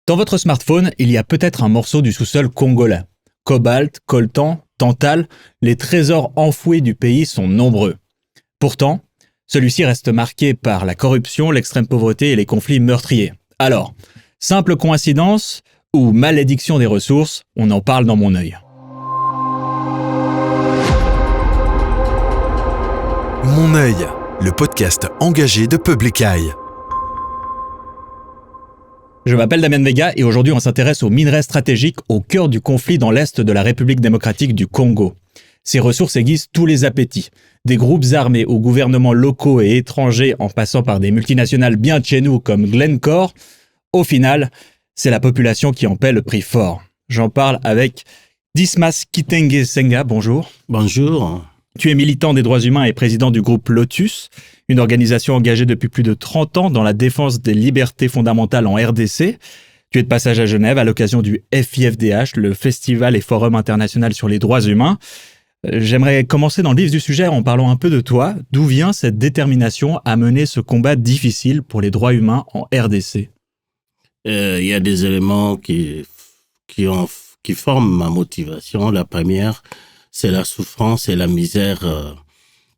Dans votre smartphone, il y a peut-être un morceau du sous-sol congolais. Cobalt, coltan, tantal, les trésors enfouis du pays sont nombreux. Pourtant, celui-ci reste marqué par la corruption, l'extrême pauvreté et les conflits meurtriers. Alors, simple coïncidence ou malédiction des ressources, on en parle dans Mon œil. Mon œil, le podcast engagé de Public Eye. Je m'appelle Damien Vega et aujourd'hui on s'intéresse aux minerais stratégiques au cœur du conflit dans l'est de la République démocratique du Congo. Ces ressources aiguisent tous les appétits. Des groupes armés aux gouvernements locaux et étrangers en passant par des multinationales bien de chez nous comme Glencore, au final, c'est la population qui en paie le prix fort. J'en parle avec Dismas Kitenge Senga, bonjour. Bonjour. Tu es militant des droits humains et président du groupe Lotus, une organisation engagée depuis plus de 30 ans dans la défense des libertés fondamentales en RDC. Tu es de passage à Genève à l'occasion du FIFDH, le Festival et Forum international sur les droits humains. J'aimerais commencer dans le vif du sujet en parlant un peu de toi. D'où vient cette détermination à mener ce combat difficile pour les droits humains en RDC ? Il y a des éléments qui forment ma motivation. La première, c'est la souffrance et la misère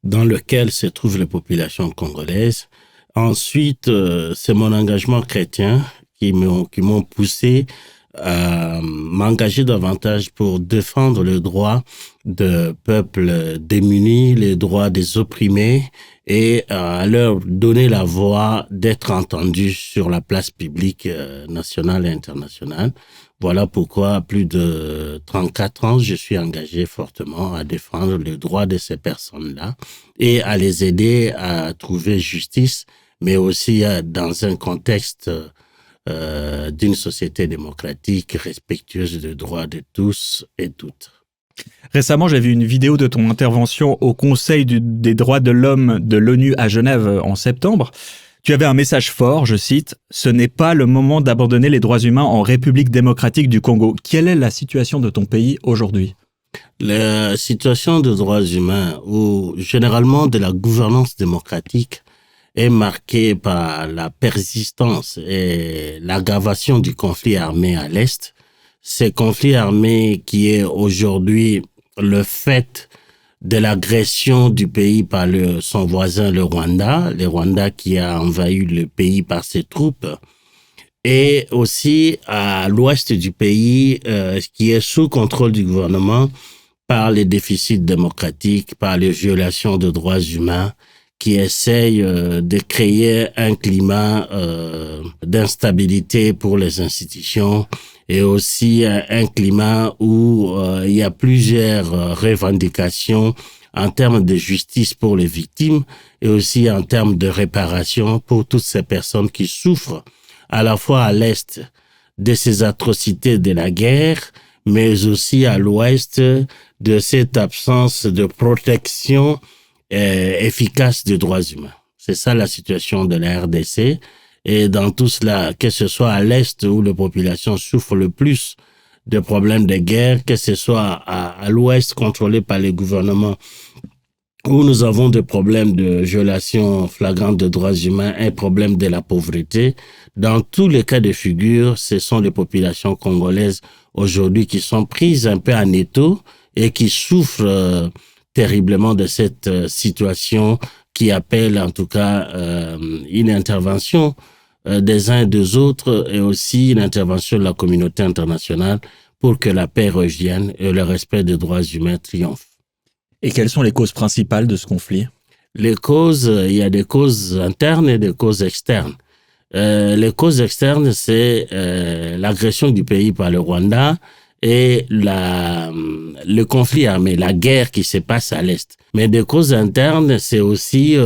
dans lequel se trouvent les populations congolaises. Ensuite, c'est mon engagement chrétien qui m'ont poussé à m'engager davantage pour défendre le droit de peuples démunis, les droits des opprimés et à leur donner la voix d'être entendus sur la place publique nationale et internationale. Voilà pourquoi, à plus de 34 ans, je suis engagé fortement à défendre le droit de ces personnes-là et à les aider à trouver justice, mais aussi dans un contexte d'une société démocratique respectueuse des droits de tous et toutes. Récemment, j'ai vu une vidéo de ton intervention au Conseil des droits de l'homme de l'ONU à Genève en septembre. Tu avais un message fort, je cite, « Ce n'est pas le moment d'abandonner les droits humains en République démocratique du Congo ». Quelle est la situation de ton pays aujourd'hui ? La situation des droits humains, ou généralement de la gouvernance démocratique, est marquée par la persistance et l'aggravation du conflit armé à l'Est. Ce conflit armé qui est aujourd'hui le fait de l'agression du pays par son voisin, le Rwanda qui a envahi le pays par ses troupes, et aussi à l'ouest du pays qui est sous contrôle du gouvernement par les déficits démocratiques, par les violations de droits humains, qui essayent de créer un climat d'instabilité pour les institutions et aussi un climat où il y a plusieurs revendications en termes de justice pour les victimes et aussi en termes de réparation pour toutes ces personnes qui souffrent à la fois à l'est de ces atrocités de la guerre, mais aussi à l'ouest de cette absence de protection efficace des droits humains. C'est ça la situation de la RDC. Et dans tout cela, que ce soit à l'Est où la population souffre le plus de problèmes de guerre, que ce soit à l'Ouest contrôlé par les gouvernements où nous avons des problèmes de violation flagrante de droits humains, un problème de la pauvreté. Dans tous les cas de figure, ce sont les populations congolaises aujourd'hui qui sont prises un peu en étau et qui souffrent terriblement de cette situation qui appelle en tout cas une intervention des uns et des autres et aussi une intervention de la communauté internationale pour que la paix revienne et le respect des droits humains triomphe. Et quelles sont les causes principales de ce conflit ? Les causes, il y a des causes internes et des causes externes. Les causes externes, c'est l'agression du pays par le Rwanda et le conflit armé, la guerre qui se passe à l'Est. Mais des causes internes, c'est aussi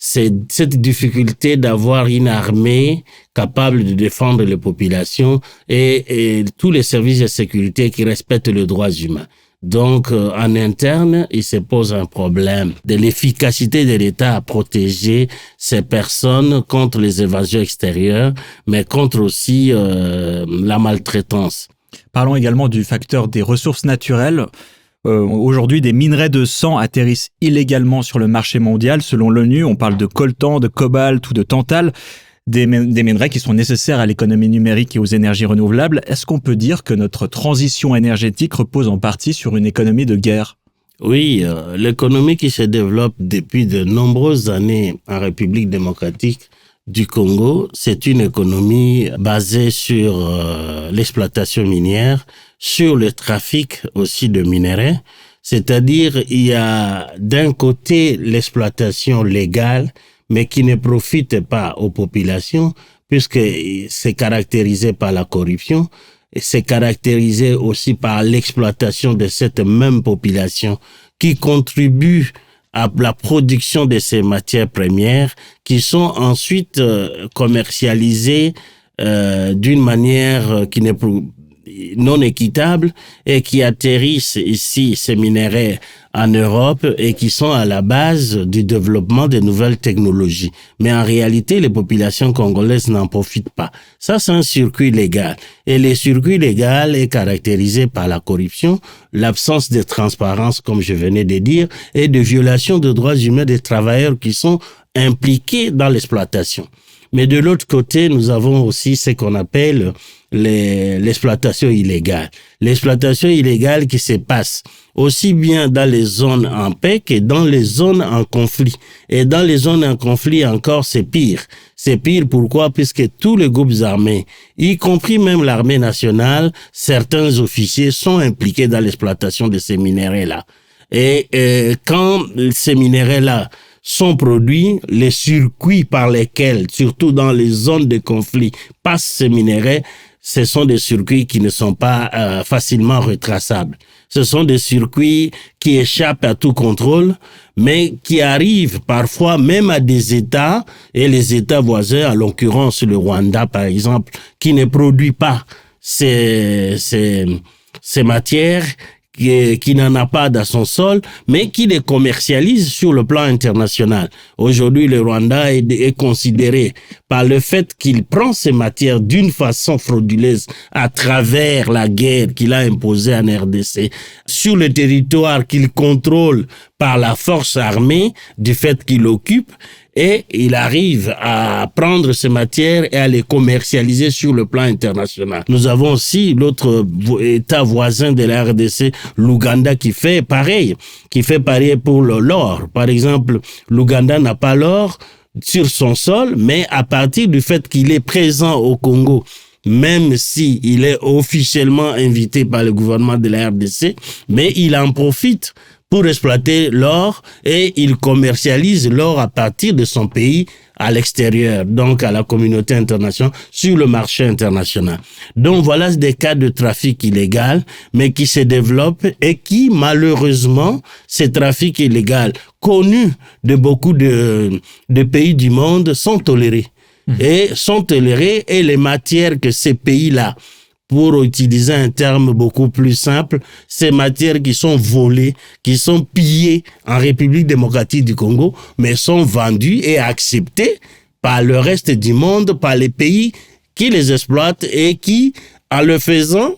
c'est cette difficulté d'avoir une armée capable de défendre les populations et tous les services de sécurité qui respectent les droits humains. Donc, en interne, il se pose un problème de l'efficacité de l'État à protéger ces personnes contre les évasions extérieures, mais contre aussi la maltraitance. Parlons également du facteur des ressources naturelles. Aujourd'hui, des minerais de sang atterrissent illégalement sur le marché mondial. Selon l'ONU, on parle de coltan, de cobalt ou de tantal. des minerais qui sont nécessaires à l'économie numérique et aux énergies renouvelables. Est-ce qu'on peut dire que notre transition énergétique repose en partie sur une économie de guerre ? Oui, l'économie qui se développe depuis de nombreuses années en République démocratique du Congo, c'est une économie basée sur l'exploitation minière, sur le trafic aussi de minerais. C'est-à-dire, il y a d'un côté l'exploitation légale, mais qui ne profite pas aux populations, puisque c'est caractérisé par la corruption, et c'est caractérisé aussi par l'exploitation de cette même population qui contribue à la production de ces matières premières qui sont ensuite commercialisées d'une manière qui n'est non équitable et qui atterrissent ici ces minerais en Europe et qui sont à la base du développement de nouvelles technologies. Mais en réalité, les populations congolaises n'en profitent pas. Ça, c'est un circuit légal. Et le circuit légal est caractérisé par la corruption, l'absence de transparence, comme je venais de dire, et de violation de droits humains des travailleurs qui sont impliqués dans l'exploitation. Mais de l'autre côté, nous avons aussi ce qu'on appelle l'exploitation illégale. L'exploitation illégale qui se passe aussi bien dans les zones en paix que dans les zones en conflit. Et dans les zones en conflit encore, c'est pire. C'est pire pourquoi? Puisque tous les groupes armés, y compris même l'armée nationale, certains officiers sont impliqués dans l'exploitation de ces minéraux-là. Et quand ces minéraux-là sont produits, les circuits par lesquels, surtout dans les zones de conflit, passent ces minéraux, ce sont des circuits qui ne sont pas facilement retraçables. Ce sont des circuits qui échappent à tout contrôle, mais qui arrivent parfois même à des États, et les États voisins, en l'occurrence le Rwanda par exemple, qui ne produit pas ces matières, qui n'en a pas dans son sol, mais qui les commercialise sur le plan international. Aujourd'hui, le Rwanda est considéré par le fait qu'il prend ces matières d'une façon frauduleuse à travers la guerre qu'il a imposée en RDC sur le territoire qu'il contrôle par la force armée du fait qu'il occupe, et il arrive à prendre ces matières et à les commercialiser sur le plan international. Nous avons aussi l'autre État voisin de la RDC, l'Ouganda, qui fait pareil pour l'or. Par exemple, l'Ouganda n'a pas l'or sur son sol, mais à partir du fait qu'il est présent au Congo, même si il est officiellement invité par le gouvernement de la RDC, mais il en profite pour exploiter l'or et il commercialise l'or à partir de son pays à l'extérieur, donc à la communauté internationale, sur le marché international. Donc voilà des cas de trafic illégal, mais qui se développent et qui, malheureusement, ces trafics illégaux connus de beaucoup de pays du monde sont tolérés. Et sont tolérés, et les matières que ces pays-là, pour utiliser un terme beaucoup plus simple, ces matières qui sont volées, qui sont pillées en République démocratique du Congo, mais sont vendues et acceptées par le reste du monde, par les pays qui les exploitent et qui, en le faisant,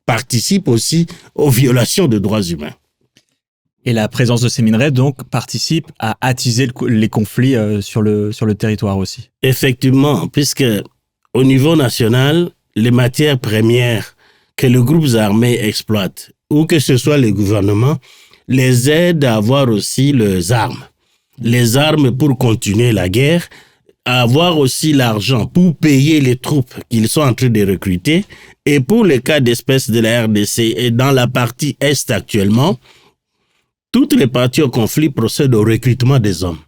participent aussi aux violations de droits humains. Et la présence de ces minerais, donc, participe à attiser les conflits sur le territoire aussi. Effectivement, puisque au niveau national, les matières premières que les groupes armés exploitent, ou que ce soit les gouvernements, les aident à avoir aussi les armes. Les armes pour continuer la guerre, à avoir aussi l'argent pour payer les troupes qu'ils sont en train de recruter. Et pour les cas d'espèce de la RDC et dans la partie Est actuellement, toutes les parties au conflit procèdent au recrutement des hommes.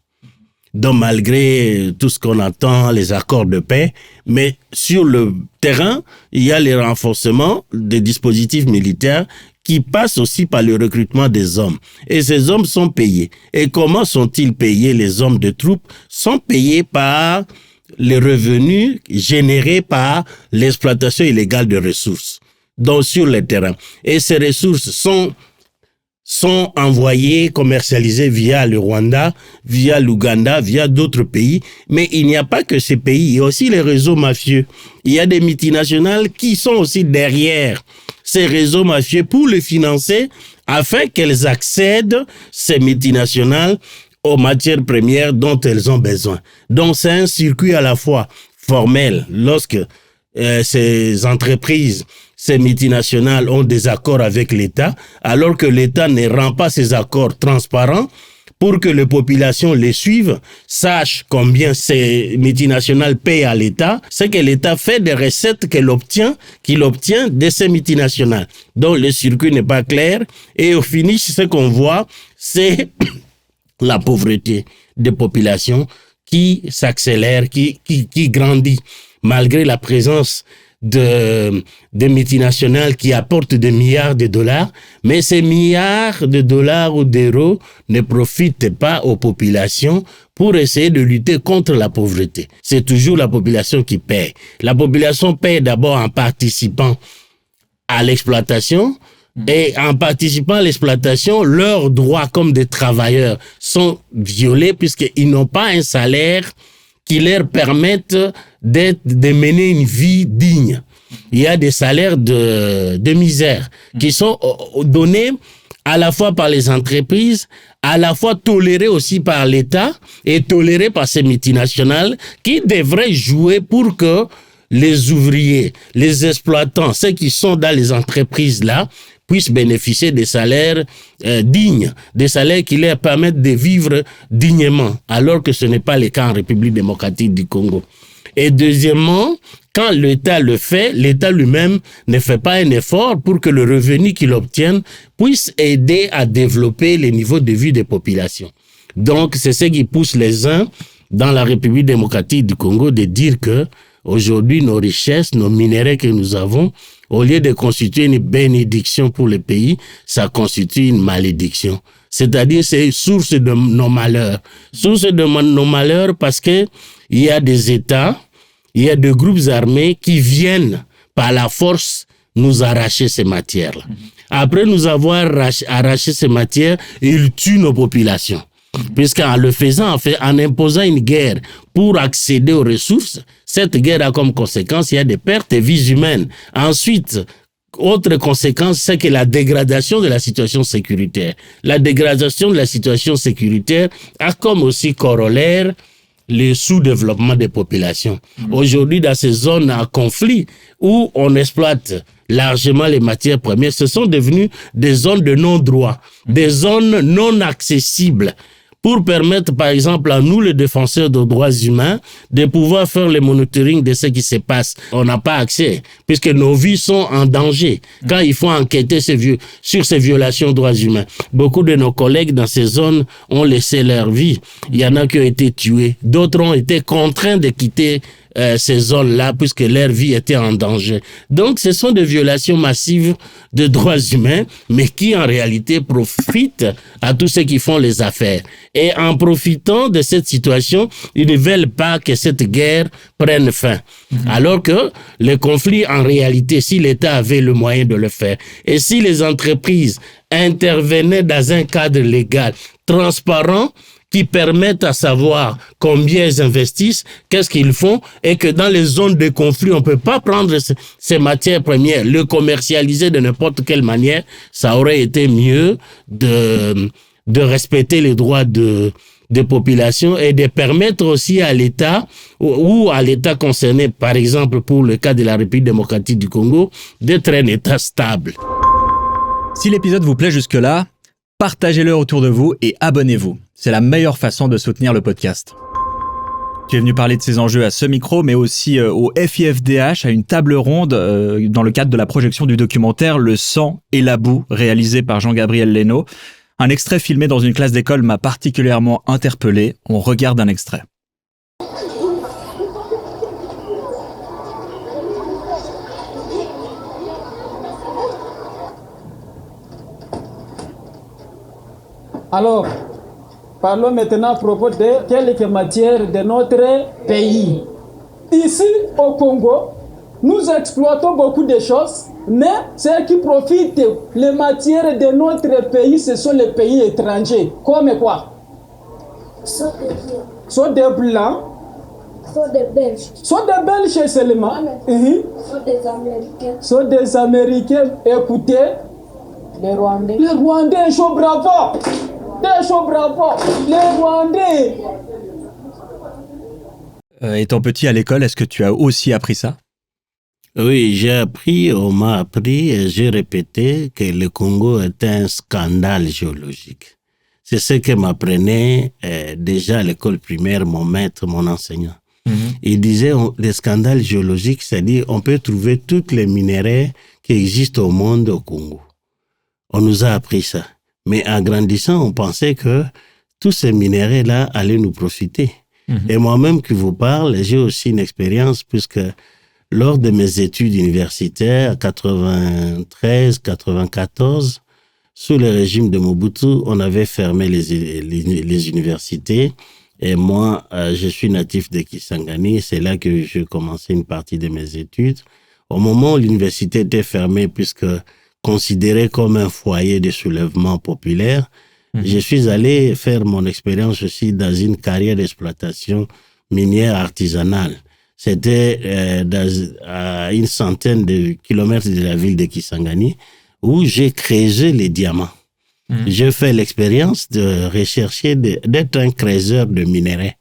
Donc malgré tout ce qu'on entend, les accords de paix, mais sur le terrain, il y a les renforcements des dispositifs militaires qui passent aussi par le recrutement des hommes. Et ces hommes sont payés. Et comment sont-ils payés? Les hommes de troupes sont payés par les revenus générés par l'exploitation illégale de ressources, donc sur le terrain. Et ces ressources sont envoyés, commercialisés via le Rwanda, via l'Ouganda, via d'autres pays. Mais il n'y a pas que ces pays, il y a aussi les réseaux mafieux. Il y a des multinationales qui sont aussi derrière ces réseaux mafieux pour les financer afin qu'elles accèdent, ces multinationales, aux matières premières dont elles ont besoin. Donc c'est un circuit à la fois formelle lorsque ces entreprises, ces multinationales ont des accords avec l'État, alors que l'État ne rend pas ces accords transparents pour que les populations les suivent, sachent combien ces multinationales payent à l'État, c'est que l'État fait des recettes qu'il obtient de ces multinationales. Donc le circuit n'est pas clair et au finish, ce qu'on voit, c'est la pauvreté des populations qui s'accélère, qui grandit, malgré la présence de multinationales qui apportent des milliards de dollars, mais ces milliards de dollars ou d'euros ne profitent pas aux populations pour essayer de lutter contre la pauvreté. C'est toujours la population qui paie. La population paie d'abord en participant à l'exploitation, et en participant à l'exploitation, leurs droits comme des travailleurs sont violés puisqu'ils n'ont pas un salaire qui leur permette de mener une vie digne. Il y a des salaires de misère qui sont donnés à la fois par les entreprises, à la fois tolérés aussi par l'État et tolérés par ces multinationales qui devraient jouer pour que les ouvriers, les exploitants, ceux qui sont dans les entreprises là, puissent bénéficier des salaires dignes, des salaires qui leur permettent de vivre dignement, alors que ce n'est pas le cas en République démocratique du Congo. Et deuxièmement, quand l'État le fait, l'État lui-même ne fait pas un effort pour que le revenu qu'il obtienne puisse aider à développer les niveaux de vie des populations. Donc, c'est ce qui pousse les uns dans la République démocratique du Congo de dire que aujourd'hui, nos richesses, nos minéraux que nous avons, au lieu de constituer une bénédiction pour le pays, ça constitue une malédiction. C'est-à-dire, c'est source de nos malheurs. Source de nos malheurs parce que il y a des États, il y a des groupes armés qui viennent par la force nous arracher ces matières-là. Après nous avoir arraché ces matières, ils tuent nos populations. Puisqu'en le faisant, en imposant une guerre pour accéder aux ressources, cette guerre a comme conséquence, il y a des pertes de vies humaines. Ensuite, autre conséquence, c'est que la dégradation de la situation sécuritaire. La dégradation de la situation sécuritaire a comme aussi corollaire le sous-développement des populations. Aujourd'hui, dans ces zones à conflit où on exploite largement les matières premières, ce sont devenues des zones de non-droit, des zones non accessibles, pour permettre, par exemple, à nous, les défenseurs des droits humains, de pouvoir faire le monitoring de ce qui se passe. On n'a pas accès, puisque nos vies sont en danger quand il faut enquêter sur ces violations de droits humains. Beaucoup de nos collègues dans ces zones ont laissé leur vie. Il y en a qui ont été tués. D'autres ont été contraints de quitter ces zones-là puisque leur vie était en danger. Donc, ce sont des violations massives de droits humains, mais qui en réalité profitent à tous ceux qui font les affaires. Et en profitant de cette situation, ils ne veulent pas que cette guerre prenne fin. Alors que le conflit, en réalité, si l'État avait le moyen de le faire, et si les entreprises intervenaient dans un cadre légal, transparent, qui permettent à savoir combien ils investissent, qu'est-ce qu'ils font, et que dans les zones de conflit, on ne peut pas prendre ces matières premières, le commercialiser de n'importe quelle manière, ça aurait été mieux de respecter les droits des populations et de permettre aussi à l'État ou à l'État concerné, par exemple pour le cas de la République démocratique du Congo, d'être un État stable. Si l'épisode vous plaît jusque-là, partagez-le autour de vous et abonnez-vous. C'est la meilleure façon de soutenir le podcast. Tu es venu parler de ces enjeux à ce micro, mais aussi au FIFDH, à une table ronde dans le cadre de la projection du documentaire Le sang et la boue, réalisé par Jean-Gabriel Leno. Un extrait filmé dans une classe d'école m'a particulièrement interpellé. On regarde un extrait. Alors, parlons maintenant à propos de quelques matières de notre pays. Ici, au Congo, nous exploitons beaucoup de choses, mais ceux qui profitent les matières de notre pays, ce sont les pays étrangers. Comme quoi? Sont des Blancs. Sont des Belges. Sont des Belges seulement. Sont des Américains. Sont des Américains. Écoutez. Les Rwandais. Les Rwandais, chaud bravo. Des chaud bravo. Les Rwandais. Étant petit à l'école, est-ce que tu as aussi appris ça? Oui, on m'a appris et j'ai répété que le Congo était un scandale géologique. C'est ce que m'apprenait déjà à l'école primaire mon maître, mon enseignant. Il disait, les scandales géologiques, c'est-à-dire on peut trouver tous les minéraux qui existent au monde au Congo. On nous a appris ça. Mais en grandissant, on pensait que tous ces minéraux-là allaient nous profiter. Et moi-même qui vous parle, j'ai aussi une expérience puisque lors de mes études universitaires, 93-94, sous le régime de Mobutu, on avait fermé les universités. Et moi, je suis natif de Kisangani. C'est là que j'ai commencé une partie de mes études. Au moment où l'université était fermée, puisque considérée comme un foyer de soulèvement populaire, je suis allé faire mon expérience aussi dans une carrière d'exploitation minière artisanale. C'était à une centaine de kilomètres de la ville de Kisangani, où j'ai creusé les diamants. J'ai fait l'expérience de rechercher, d'être un creuseur de minerais.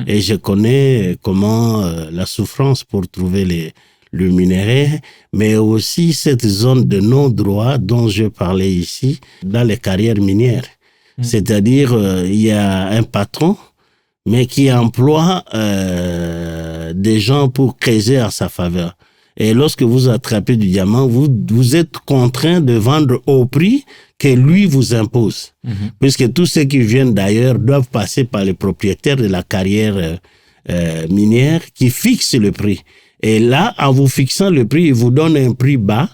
Et je connais comment la souffrance pour trouver le minerai, mais aussi cette zone de non-droit dont je parlais ici, dans les carrières minières. C'est-à-dire, il y a un patron, mais qui emploie des gens pour creuser à sa faveur. Et lorsque vous attrapez du diamant, vous êtes contraint de vendre au prix que lui vous impose. Puisque tous ceux qui viennent d'ailleurs doivent passer par les propriétaires de la carrière minière qui fixent le prix. Et là, en vous fixant le prix, ils vous donnent un prix bas.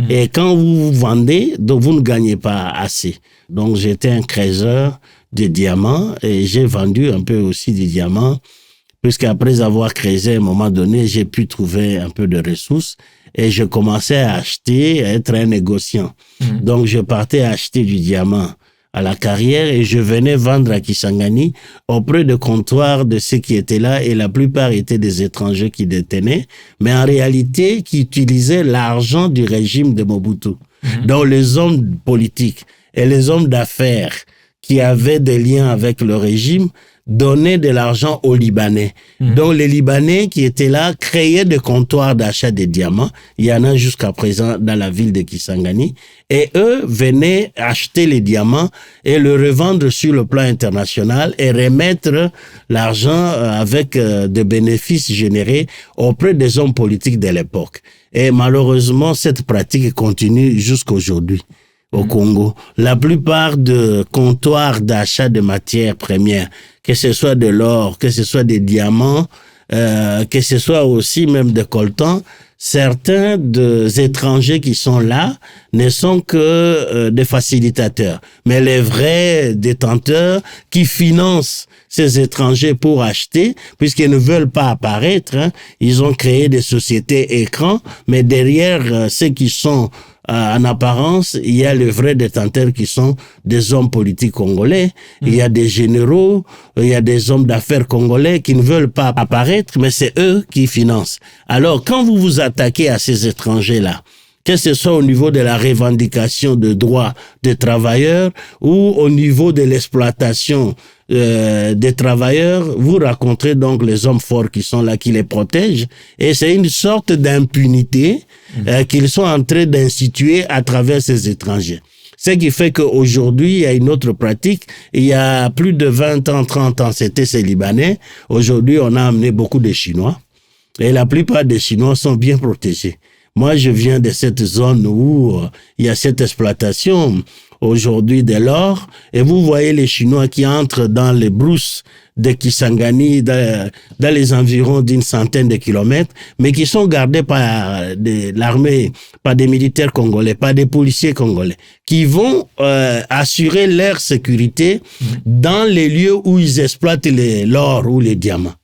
Et quand vous vendez, donc vous ne gagnez pas assez. Donc j'étais un creuseur de diamants et j'ai vendu un peu aussi des diamants. Puisqu'après avoir creusé à un moment donné, j'ai pu trouver un peu de ressources et je commençais à acheter, à être un négociant. Donc, je partais acheter du diamant à la carrière et je venais vendre à Kisangani auprès de comptoirs de ceux qui étaient là et la plupart étaient des étrangers qui détenaient, mais en réalité qui utilisaient l'argent du régime de Mobutu. Donc, les hommes politiques et les hommes d'affaires qui avaient des liens avec le régime donnaient de l'argent aux Libanais. Donc, les Libanais qui étaient là créaient des comptoirs d'achat de diamants. Il y en a jusqu'à présent dans la ville de Kisangani. Et eux venaient acheter les diamants et le revendre sur le plan international et remettre l'argent avec des bénéfices générés auprès des hommes politiques de l'époque. Et malheureusement, cette pratique continue jusqu'aujourd'hui. Au Congo, la plupart de comptoirs d'achat de matières premières, que ce soit de l'or, que ce soit des diamants, que ce soit aussi même des coltans, certains des étrangers qui sont là ne sont que des facilitateurs. Mais les vrais détenteurs qui financent ces étrangers pour acheter, puisqu'ils ne veulent pas apparaître, ils ont créé des sociétés écrans, mais derrière ceux qui sont en apparence, il y a les vrais détenteurs qui sont des hommes politiques congolais, il y a des généraux, il y a des hommes d'affaires congolais qui ne veulent pas apparaître, mais c'est eux qui financent. Alors, quand vous vous attaquez à ces étrangers-là, que ce soit au niveau de la revendication de droits des travailleurs ou au niveau de l'exploitation des travailleurs, vous rencontrez donc les hommes forts qui sont là, qui les protègent, et c'est une sorte d'impunité qu'ils sont en train d'instituer à travers ces étrangers. Ce qui fait qu'aujourd'hui, il y a une autre pratique. Il y a plus de 20 ans, 30 ans, c'était ces Libanais. Aujourd'hui, on a amené beaucoup de Chinois, et la plupart des Chinois sont bien protégés. Moi, je viens de cette zone où il y a cette exploitation aujourd'hui de l'or, et vous voyez les Chinois qui entrent dans les brousses de Kisangani, dans les environs d'une centaine de kilomètres, mais qui sont gardés par l'armée, par des militaires congolais, par des policiers congolais, qui vont assurer leur sécurité dans les lieux où ils exploitent l'or ou les diamants.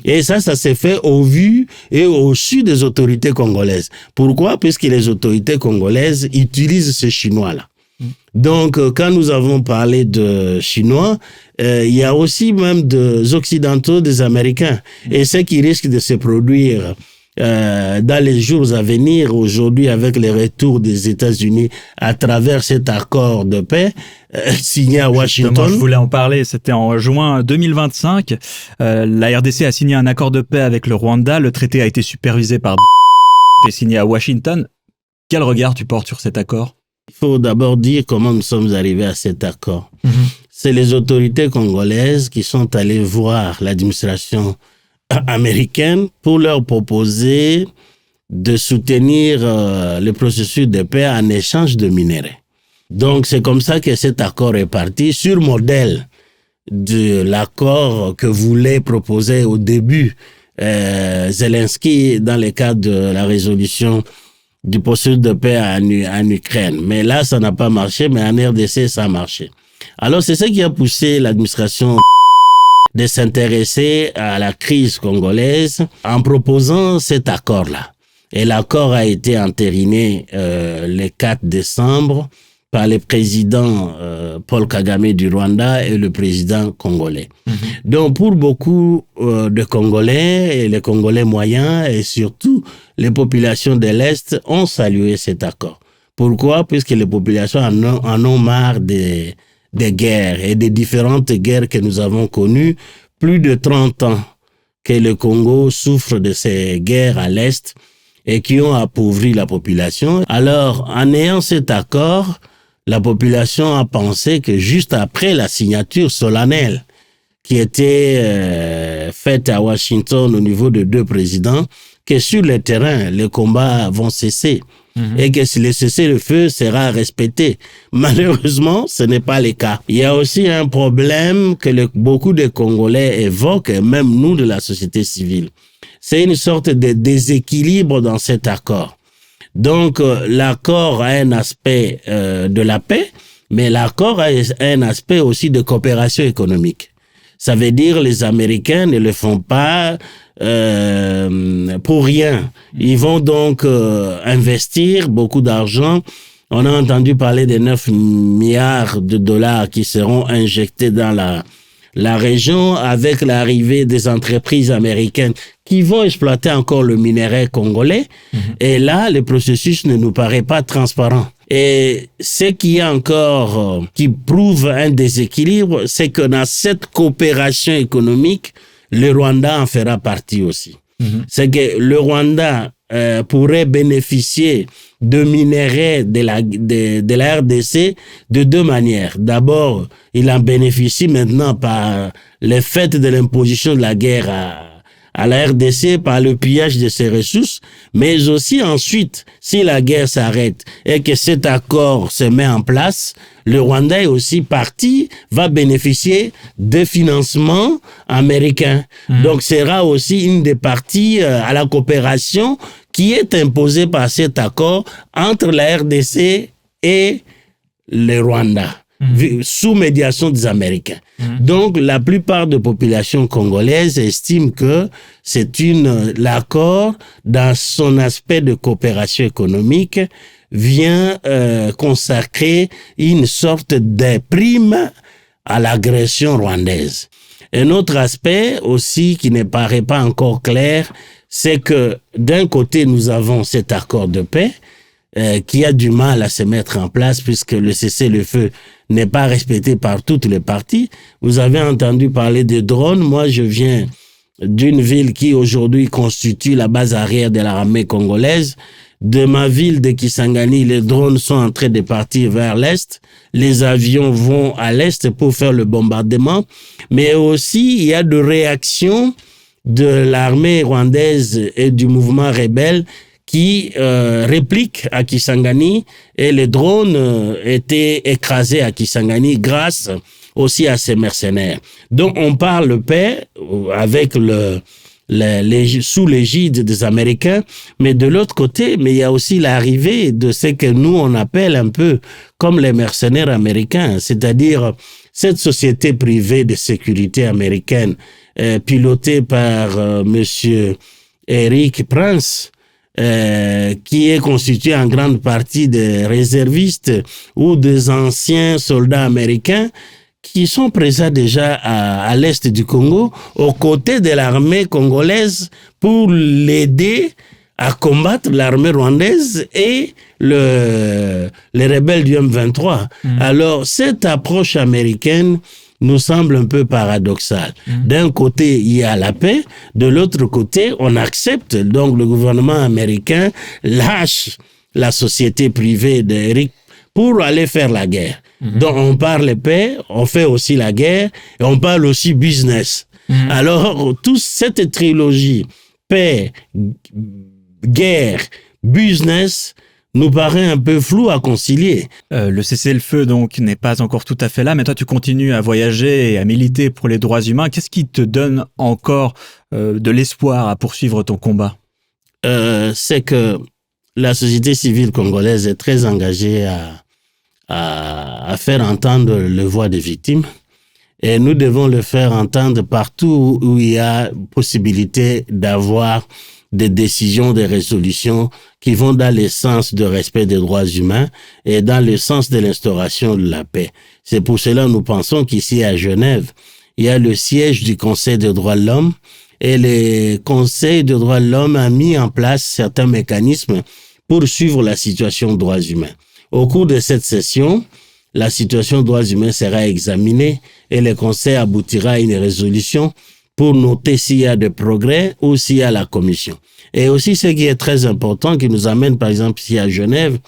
Et ça s'est fait au vu et au su des autorités congolaises. Pourquoi? Puisque les autorités congolaises utilisent ces Chinois-là. Donc, quand nous avons parlé de Chinois, il y a aussi même des Occidentaux, des Américains. Et ce qui risque de se produire dans les jours à venir, aujourd'hui, avec le retour des États-Unis à travers cet accord de paix signé à Washington. Justement, je voulais en parler. C'était en juin 2025. La RDC a signé un accord de paix avec le Rwanda. Le traité a été supervisé par et signé à Washington. Quel regard tu portes sur cet accord? Il faut d'abord dire comment nous sommes arrivés à cet accord. C'est les autorités congolaises qui sont allées voir l'administration américaine pour leur proposer de soutenir le processus de paix en échange de minerais. Donc c'est comme ça que cet accord est parti sur modèle de l'accord que voulait proposer au début Zelensky dans le cadre de la résolution du processus de paix en Ukraine. Mais là, ça n'a pas marché, mais en RDC, ça a marché. Alors, c'est ce qui a poussé l'administration de s'intéresser à la crise congolaise en proposant cet accord-là. Et l'accord a été entériné le 4 décembre par le président Paul Kagame du Rwanda et le président congolais. Donc, pour beaucoup de Congolais, et les Congolais moyens et surtout les populations de l'Est ont salué cet accord. Pourquoi? Puisque les populations en ont marre des guerres et des différentes guerres que nous avons connues. Plus de 30 ans que le Congo souffre de ces guerres à l'Est et qui ont appauvri la population. Alors, en ayant cet accord, la population a pensé que juste après la signature solennelle qui était faite à Washington au niveau de 2 présidents, que sur le terrain, les combats vont cesser et que si le cessez-le-feu sera respecté. Malheureusement, ce n'est pas le cas. Il y a aussi un problème que beaucoup de Congolais évoquent, et même nous de la société civile. C'est une sorte de déséquilibre dans cet accord. Donc, l'accord a un aspect de la paix, mais l'accord a un aspect aussi de coopération économique. Ça veut dire les Américains ne le font pas pour rien. Ils vont donc investir beaucoup d'argent. On a entendu parler de 9 milliards de dollars qui seront injectés dans la région avec l'arrivée des entreprises américaines qui vont exploiter encore le minerai congolais. Et là, le processus ne nous paraît pas transparent. Et ce qui est encore, qui prouve un déséquilibre, c'est que dans cette coopération économique, le Rwanda en fera partie aussi. C'est que le Rwanda pourrait bénéficier de minerais de la RDC de 2 manières. D'abord, il en bénéficie maintenant par le fait de l'imposition de la guerre à la RDC par le pillage de ses ressources, mais aussi ensuite, si la guerre s'arrête et que cet accord se met en place, le Rwanda est aussi parti, va bénéficier de financements américains. Donc, sera aussi une des parties à la coopération qui est imposée par cet accord entre la RDC et le Rwanda, sous médiation des Américains. Donc, la plupart des populations congolaises estiment que c'est l'accord, dans son aspect de coopération économique, vient consacrer une sorte de prime à l'agression rwandaise. Un autre aspect aussi qui ne paraît pas encore clair, c'est que d'un côté, nous avons cet accord de paix qui a du mal à se mettre en place puisque le cessez-le-feu n'est pas respecté par toutes les parties. Vous avez entendu parler de drones. Moi, je viens d'une ville qui aujourd'hui constitue la base arrière de l'armée congolaise. De ma ville de Kisangani, les drones sont en train de partir vers l'est. Les avions vont à l'est pour faire le bombardement. Mais aussi, il y a des réactions de l'armée rwandaise et du mouvement rebelle qui répliquent à Kisangani, et les drones étaient écrasés à Kisangani grâce aussi à ces mercenaires. Donc on parle paix avec sous l'égide des Américains, mais de l'autre côté, mais il y a aussi l'arrivée de ce que nous on appelle un peu comme les mercenaires américains, c'est-à-dire cette société privée de sécurité américaine pilotée par monsieur Eric Prince, qui est constitué en grande partie de réservistes ou des anciens soldats américains qui sont présents déjà à l'est du Congo, aux côtés de l'armée congolaise pour l'aider à combattre l'armée rwandaise et les rebelles du M23. Alors, cette approche américaine nous semble un peu paradoxale. D'un côté, il y a la paix. De l'autre côté, on accepte. Donc, le gouvernement américain lâche la société privée d'Eric pour aller faire la guerre. Donc, on parle paix, on fait aussi la guerre et on parle aussi business. Alors, toute cette trilogie, paix, guerre, business, nous paraît un peu flou à concilier. Le cessez-le-feu, donc, n'est pas encore tout à fait là, mais toi, tu continues à voyager et à militer pour les droits humains. Qu'est-ce qui te donne encore de l'espoir à poursuivre ton combat? C'est que la société civile congolaise est très engagée à faire entendre la voix des victimes. Et nous devons le faire entendre partout où il y a possibilité d'avoir des décisions, des résolutions qui vont dans le sens de respect des droits humains et dans le sens de l'instauration de la paix. C'est pour cela que nous pensons qu'ici à Genève, il y a le siège du Conseil des droits de l'homme et le Conseil des droits de l'homme a mis en place certains mécanismes pour suivre la situation des droits humains. Au cours de cette session, la situation des droits humains sera examinée et le Conseil aboutira à une résolution pour noter s'il y a des progrès ou s'il y a la commission. Et aussi, ce qui est très important, qui nous amène par exemple ici à Genève,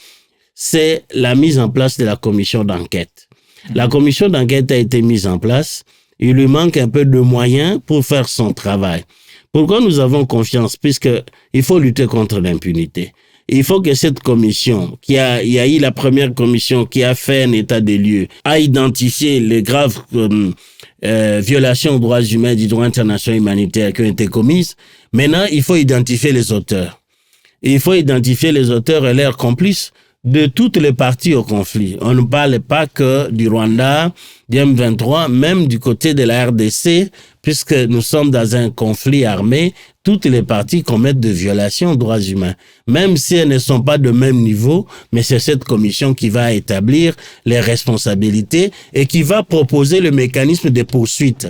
c'est la mise en place de la commission d'enquête. La commission d'enquête a été mise en place. Il lui manque un peu de moyens pour faire son travail. Pourquoi nous avons confiance? Puisqu'il faut lutter contre l'impunité. Il faut que cette commission, il y a eu la première commission qui a fait un état des lieux, a identifié les graves violations aux droits humains du droit international humanitaire qui ont été commises. Maintenant, il faut identifier les auteurs. Il faut identifier les auteurs et leurs complices de toutes les parties au conflit. On ne parle pas que du Rwanda, du M23, même du côté de la RDC, puisque nous sommes dans un conflit armé, toutes les parties commettent des violations aux droits humains. Même si elles ne sont pas de même niveau, mais c'est cette commission qui va établir les responsabilités et qui va proposer le mécanisme de poursuite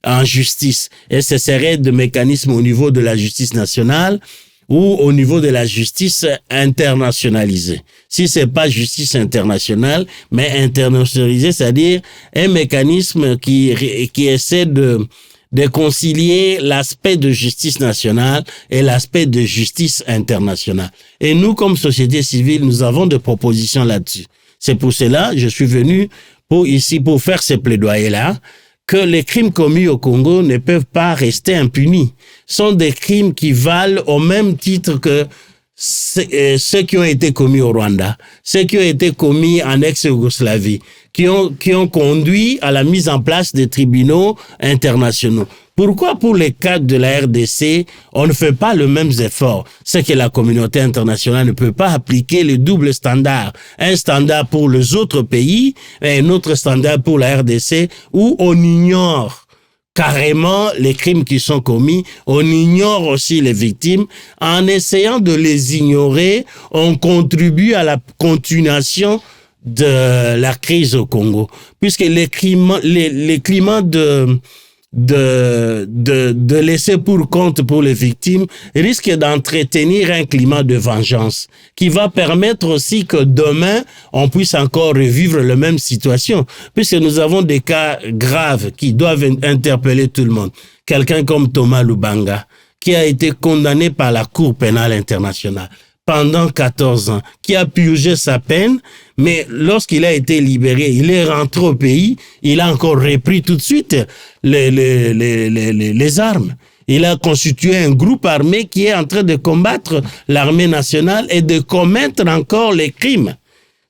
en justice. Et ce serait des mécanismes au niveau de la justice nationale ou au niveau de la justice internationalisée. Si c'est pas justice internationale, mais internationalisée, c'est-à-dire un mécanisme qui essaie de concilier l'aspect de justice nationale et l'aspect de justice internationale. Et nous, comme société civile, nous avons des propositions là-dessus. C'est pour cela que je suis venu pour faire ce plaidoyer-là, que les crimes commis au Congo ne peuvent pas rester impunis. Ce sont des crimes qui valent au même titre que ceux qui ont été commis au Rwanda, ceux qui ont été commis en ex-Yougoslavie, qui ont conduit à la mise en place des tribunaux internationaux. Pourquoi pour les cas de la RDC, on ne fait pas le même effort? C'est que la communauté internationale ne peut pas appliquer le double standard. Un standard pour les autres pays et un autre standard pour la RDC où on ignore carrément les crimes qui sont commis, on ignore aussi les victimes. En essayant de les ignorer, on contribue à la continuation de la crise au Congo. Puisque les climats de laisser pour compte pour les victimes risque d'entretenir un climat de vengeance qui va permettre aussi que demain on puisse encore revivre la même situation, puisque nous avons des cas graves qui doivent interpeller tout le monde. Quelqu'un comme Thomas Lubanga qui a été condamné par la Cour pénale internationale pendant 14 ans, qui a purgé sa peine, mais lorsqu'il a été libéré, il est rentré au pays, il a encore repris tout de suite les armes. Il a constitué un groupe armé qui est en train de combattre l'armée nationale et de commettre encore les crimes.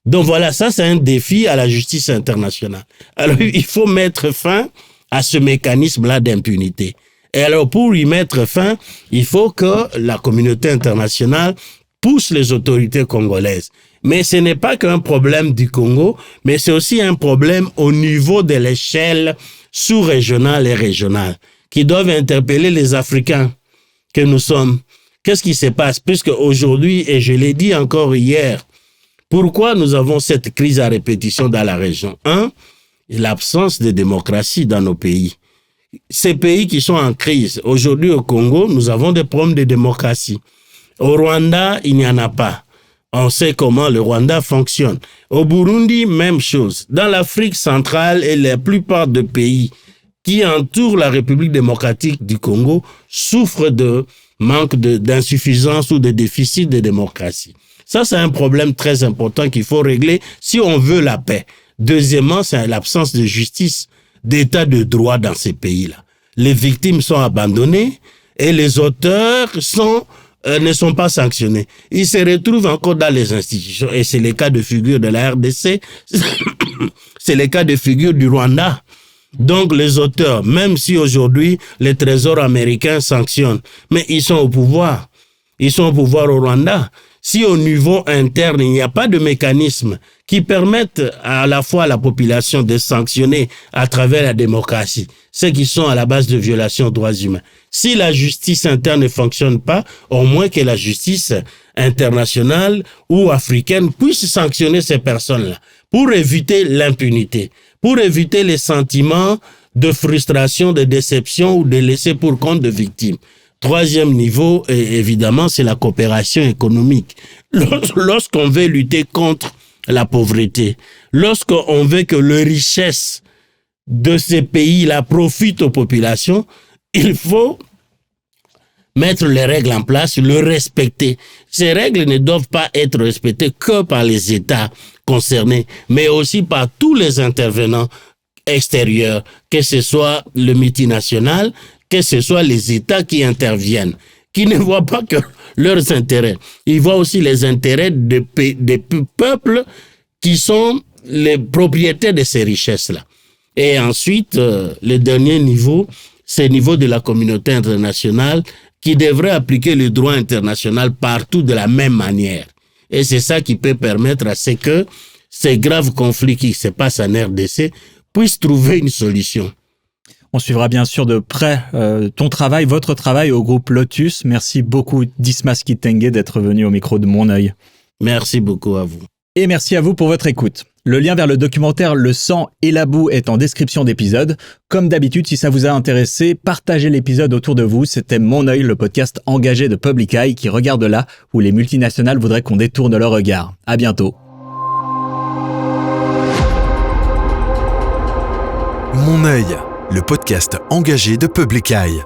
Donc voilà, ça c'est un défi à la justice internationale. Alors il faut mettre fin à ce mécanisme-là d'impunité. Et alors pour y mettre fin, il faut que la communauté internationale pousse les autorités congolaises. Mais ce n'est pas qu'un problème du Congo, mais c'est aussi un problème au niveau de l'échelle sous-régionale et régionale, qui doivent interpeller les Africains que nous sommes. Qu'est-ce qui se passe? Puisque aujourd'hui, et je l'ai dit encore hier, pourquoi nous avons cette crise à répétition dans la région? l'absence de démocratie dans nos pays. Ces pays qui sont en crise, aujourd'hui au Congo, nous avons des problèmes de démocratie. Au Rwanda, il n'y en a pas. On sait comment le Rwanda fonctionne. Au Burundi, même chose. Dans l'Afrique centrale et la plupart des pays qui entourent la République démocratique du Congo souffrent de manque d'insuffisance ou de déficit de démocratie. Ça, c'est un problème très important qu'il faut régler si on veut la paix. Deuxièmement, c'est l'absence de justice, d'état de droit dans ces pays-là. Les victimes sont abandonnées et les auteurs ne sont pas sanctionnés. Ils se retrouvent encore dans les institutions et c'est le cas de figure de la RDC, c'est le cas de figure du Rwanda. Donc les auteurs, même si aujourd'hui les trésors américains sanctionnent, mais ils sont au pouvoir. Ils sont au pouvoir au Rwanda. Si au niveau interne, il n'y a pas de mécanisme qui permettent à la fois à la population de sanctionner à travers la démocratie ceux qui sont à la base de violations des droits humains. Si la justice interne ne fonctionne pas, au moins que la justice internationale ou africaine puisse sanctionner ces personnes-là pour éviter l'impunité, pour éviter les sentiments de frustration, de déception ou de laisser pour compte de victimes. Troisième niveau, évidemment, c'est la coopération économique. Lorsqu'on veut lutter contre la pauvreté, lorsqu'on veut que les richesses de ces pays-là profitent aux populations, il faut mettre les règles en place, le respecter. Ces règles ne doivent pas être respectées que par les États concernés, mais aussi par tous les intervenants extérieurs, que ce soit le multinational, que ce soit les États qui interviennent, qui ne voient pas que leurs intérêts. Ils voient aussi les intérêts des peuples qui sont les propriétaires de ces richesses-là. Et ensuite, le dernier niveau, c'est le niveau de la communauté internationale qui devrait appliquer le droit international partout de la même manière. Et c'est ça qui peut permettre à ce que ces graves conflits qui se passent en RDC puissent trouver une solution. On suivra bien sûr de près ton travail, votre travail au groupe Lotus. Merci beaucoup Dismas Kitenge d'être venu au micro de Mon Œil. Merci beaucoup à vous. Et merci à vous pour votre écoute. Le lien vers le documentaire Le sang et la boue est en description d'épisode. Comme d'habitude, si ça vous a intéressé, partagez l'épisode autour de vous. C'était Mon Œil, le podcast engagé de Public Eye qui regarde là où les multinationales voudraient qu'on détourne leur regard. À bientôt. Mon Œil, le podcast engagé de Public Eye.